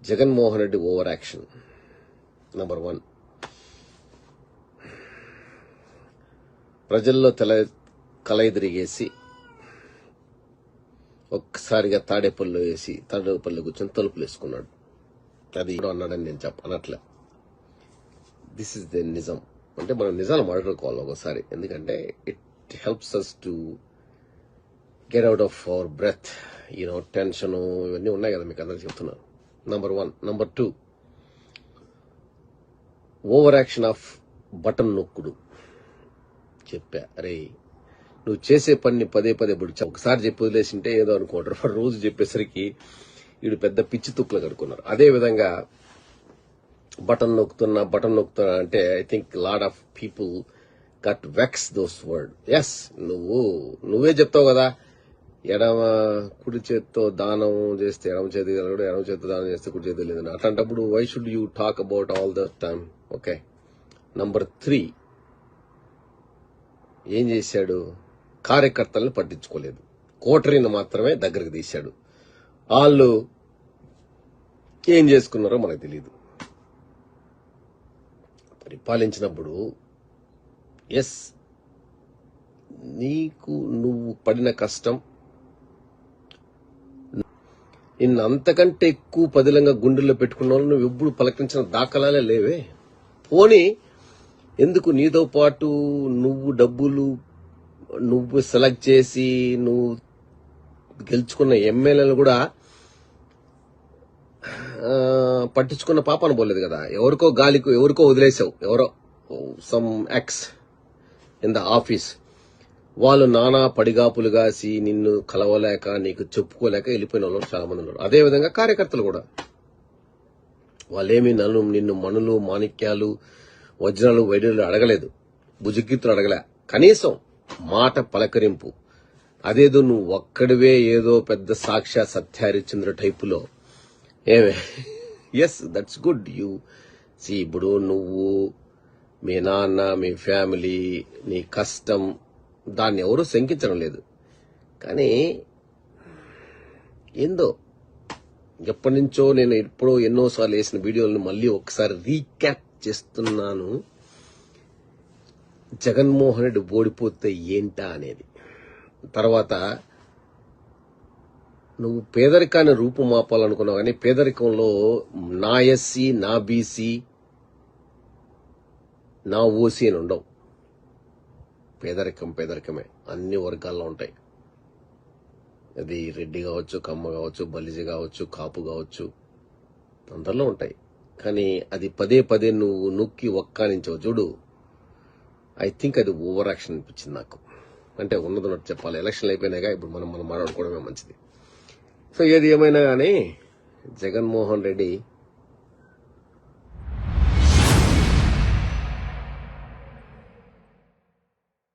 Jaganmohan Reddy over action number 1. ప్రజల్లో కలయి తిరిగేసి ఒక్కసారిగా తాడేపల్లి కూర్చొని తలుపులు వేసుకున్నాడు. అది అన్నాడని నేను అనట్లే. దిస్ ఇస్ ద నిజం. అంటే మనం నిజాలు మాట్లాడుకోవాలి ఒకసారి, ఎందుకంటే it helps us to get out of our breath. Tension ఇవన్నీ ఉన్నాయి కదా, మీకు అందరికి చెప్తున్నాను. Number 1. Number 2, over action off button నొక్కుడు. చెప్పా, అరే నువ్వు చేసే పని పదే ఒకసారి చెప్పి వదిలేసింటే ఏదో అనుకుంటారు. రోజు చెప్పేసరికి వీడు పెద్ద పిచ్చి తుక్కులు కడుక్కున్నారు. అదే విధంగా బటన్ నొక్కుతున్నా అంటే I think lot of people got vex those word. Yes, నువ్వే చెప్తావు కదా, కుడి చేత్తో దానం చేస్తే ఎడమ చేతి కలగడు, ఎడమ చేతితో దానం చేస్తే కుడి చేతి లేదని. అట్లాంటప్పుడు why should you talk about all the time? Okay. Number 3, ఏం చేశాడు? కార్యకర్తలను పట్టించుకోలేదు, కోటరీని మాత్రమే దగ్గరకు తీశాడు. వాళ్ళు ఏం చేసుకున్నారో మనకు తెలియదు. పరిపాలించినప్పుడు ఎస్, నువ్వు పడిన కష్టం అంతకంటే ఎక్కువ పదిలంగా గుండెల్లో పెట్టుకున్న వాళ్ళు నువ్వు ఎప్పుడు పలకరించిన దాఖలాలే లేవే. పోనీ ఎందుకు నీతో పాటు నువ్వు సెలెక్ట్ చేసి నువ్వు గెలుచుకున్న ఎమ్మెల్యేలు కూడా పట్టించుకున్న పాపను పోలేదు కదా. ఎవరికో వదిలేసావు. ఎవరో some X in the office, వాళ్ళు నానా పడిగాపులు కాసి నిన్ను కలవలేక నీకు చెప్పుకోలేక వెళ్ళిపోయిన వాళ్ళు చాలా మంది ఉన్నారు. అదేవిధంగా కార్యకర్తలు కూడా వాళ్ళేమి నిన్ను మణులు, మాణిక్యాలు, వజ్రాలు, వైడూర్యాలు అడగలేదు, భుజగీతులు అడగలే. కనీసం మాట పలకరింపు. అదేదో నువ్వు ఒక్కడివే ఏదో పెద్ద సాక్షాత్ సత్యహరిశ్చంద్ర టైపులో ఏమే. Yes, that's good. ఇప్పుడు నువ్వు, మీ నాన్న, మీ ఫ్యామిలీ, నీ కష్టం, దాన్ని ఎవరూ శంకించడం లేదు. కానీ ఏందో ఎప్పటి నుంచో నేను ఎన్నోసార్లు వేసిన వీడియోలను మళ్ళీ ఒకసారి రీక్యాప్ చేస్తున్నాను. జగన్మోహన్ రెడ్డి ఓడిపోతే ఏంటా అనేది. తర్వాత నువ్వు పేదరికాన్ని రూపుమాపాలనుకున్నావు, కానీ పేదరికంలో నా ఎస్సీ, నా బీసీ, నా ఓసీ అని ఉండవు. పేదరికమే అన్ని వర్గాల్లో ఉంటాయి. అది రెడ్డి కావచ్చు, కమ్మ కావచ్చు, బలిజ కావచ్చు, కాపు కావచ్చు, అందరిలో ఉంటాయి. కానీ అది పదే నువ్వు నొక్కి ఒక్కానించవు చూడు. ఐ థింక్ అది ఓవర్ యాక్షన్ అనిపించింది నాకు. అంటే ఉన్నదన్నట్టు చెప్పాలి. ఎలక్షన్లు అయిపోయినాయిగా, ఇప్పుడు మనం మాట్లాడుకోవడమే మంచిది. సో ఏది ఏమైనా కానీ జగన్మోహన్ రెడ్డి